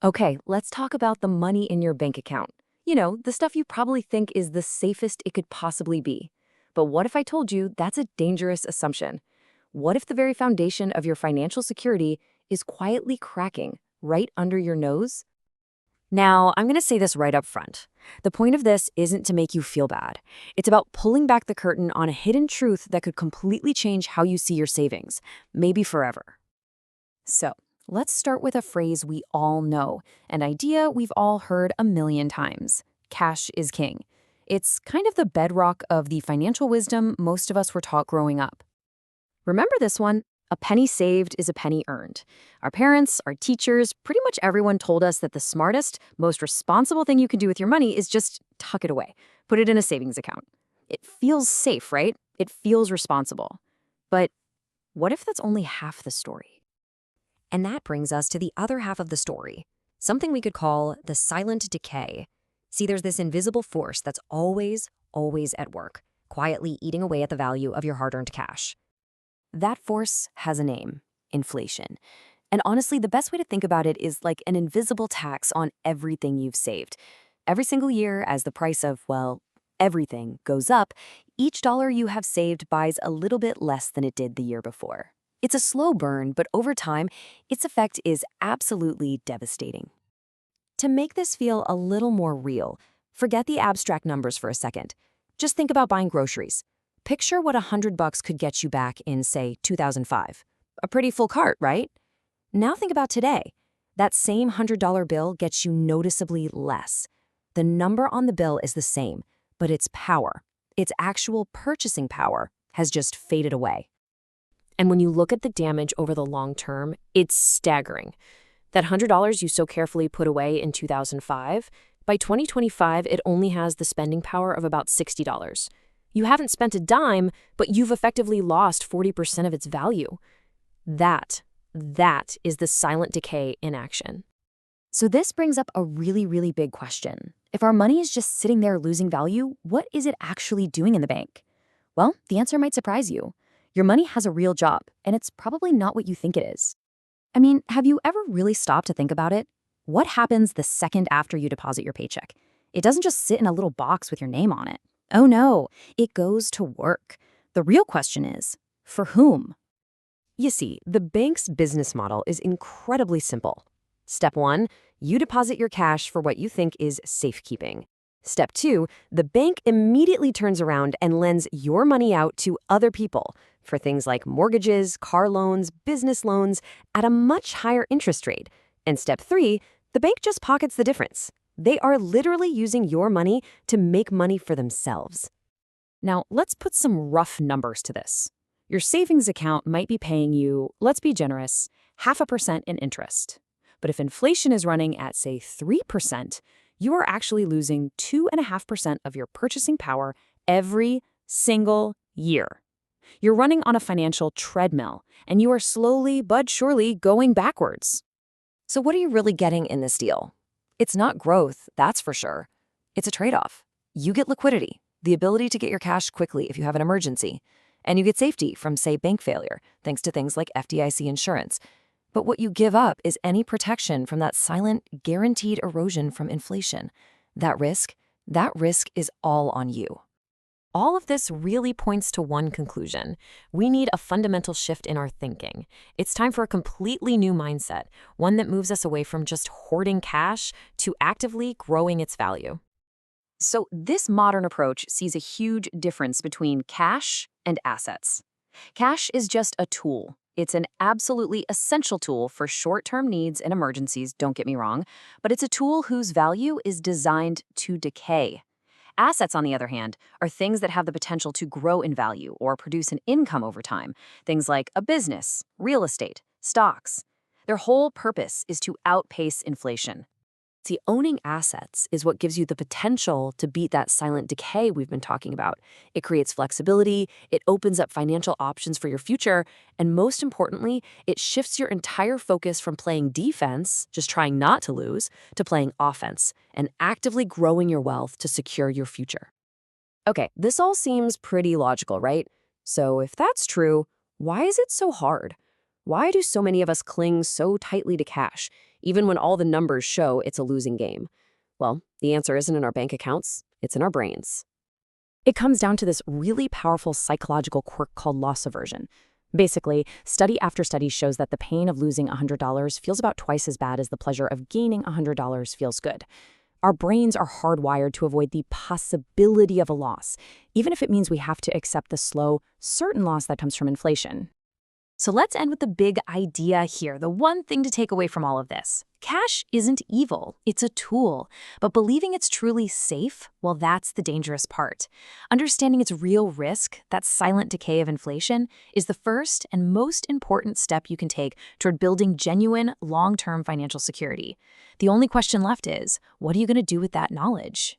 Okay, let's talk about the money in your bank account. You know, the stuff you probably think is the safest it could possibly be. But what if I told you that's a dangerous assumption? What if the very foundation of your financial security is quietly cracking right under your nose? Now, I'm going to say this right up front. The point of this isn't to make you feel bad. It's about pulling back the curtain on a hidden truth that could completely change how you see your savings, maybe forever. So, let's start with a phrase we all know, an idea we've all heard a million times. Cash is king. It's kind of the bedrock of the financial wisdom most of us were taught growing up. Remember this one? A penny saved is a penny earned. Our parents, our teachers, pretty much everyone told us that the smartest, most responsible thing you can do with your money is just tuck it away, put it in a savings account. It feels safe, right? It feels responsible. But what if that's only half the story? And that brings us to the other half of the story, something we could call the silent decay. See, there's this invisible force that's always at work, quietly eating away at the value of your hard-earned cash. That force has a name: inflation. And honestly, the best way to think about it is like an invisible tax on everything you've saved. Every single year, as the price of, well, everything goes up, each dollar you have saved buys a little bit less than it did the year before. It's a slow burn, but over time, its effect is absolutely devastating. To make this feel a little more real, forget the abstract numbers for a second. Just think about buying groceries. Picture what $100 could get you back in, say, 2005. A pretty full cart, right? Now think about today. That same $100 bill gets you noticeably less. The number on the bill is the same, but its power, its actual purchasing power, has just faded away. And when you look at the damage over the long term, it's staggering. That $100 you so carefully put away in 2005, by 2025, it only has the spending power of about $60. You haven't spent a dime, but you've effectively lost 40% of its value. That is the silent decay in action. So this brings up a really big question. If our money is just sitting there losing value, what is it actually doing in the bank? Well, the answer might surprise you. Your money has a real job, and it's probably not what you think it is. I mean, have you ever really stopped to think about it? What happens the second after you deposit your paycheck? It doesn't just sit in a little box with your name on it. Oh no, it goes to work. The real question is, for whom? You see, the bank's business model is incredibly simple. Step 1, you deposit your cash for what you think is safekeeping. Step 2, the bank immediately turns around and lends your money out to other people for things like mortgages, car loans, business loans at a much higher interest rate. And step 3, the bank just pockets the difference. They are literally using your money to make money for themselves. Now, let's put some rough numbers to this. Your savings account might be paying you, let's be generous, 0.5% in interest. But if inflation is running at, say, 3%, you are actually losing 2.5% of your purchasing power every single year. You're running on a financial treadmill, and you are slowly but surely going backwards. So what are you really getting in this deal? It's not growth, that's for sure. It's a trade-off. You get liquidity, the ability to get your cash quickly if you have an emergency, and you get safety from, say, bank failure, thanks to things like FDIC insurance. But what you give up is any protection from that silent, guaranteed erosion from inflation. That risk is all on you. All of this really points to one conclusion. We need a fundamental shift in our thinking. It's time for a completely new mindset, one that moves us away from just hoarding cash to actively growing its value. So this modern approach sees a huge difference between cash and assets. Cash is just a tool. It's an absolutely essential tool for short-term needs and emergencies, don't get me wrong, but it's a tool whose value is designed to decay. Assets, on the other hand, are things that have the potential to grow in value or produce an income over time, things like a business, real estate, stocks. Their whole purpose is to outpace inflation. See, owning assets is what gives you the potential to beat that silent decay we've been talking about. It creates flexibility, it opens up financial options for your future, and most importantly, it shifts your entire focus from playing defense, just trying not to lose, to playing offense and actively growing your wealth to secure your future. Okay, this all seems pretty logical, right? So if that's true, why is it so hard? Why do so many of us cling so tightly to cash, even when all the numbers show it's a losing game? Well, the answer isn't in our bank accounts, it's in our brains. It comes down to this really powerful psychological quirk called loss aversion. Basically, study after study shows that the pain of losing $100 feels about twice as bad as the pleasure of gaining $100 feels good. Our brains are hardwired to avoid the possibility of a loss, even if it means we have to accept the slow, certain loss that comes from inflation. So let's end with the big idea here, the one thing to take away from all of this. Cash isn't evil, it's a tool. But believing it's truly safe, well, that's the dangerous part. Understanding its real risk, that silent decay of inflation, is the first and most important step you can take toward building genuine, long-term financial security. The only question left is, what are you going to do with that knowledge?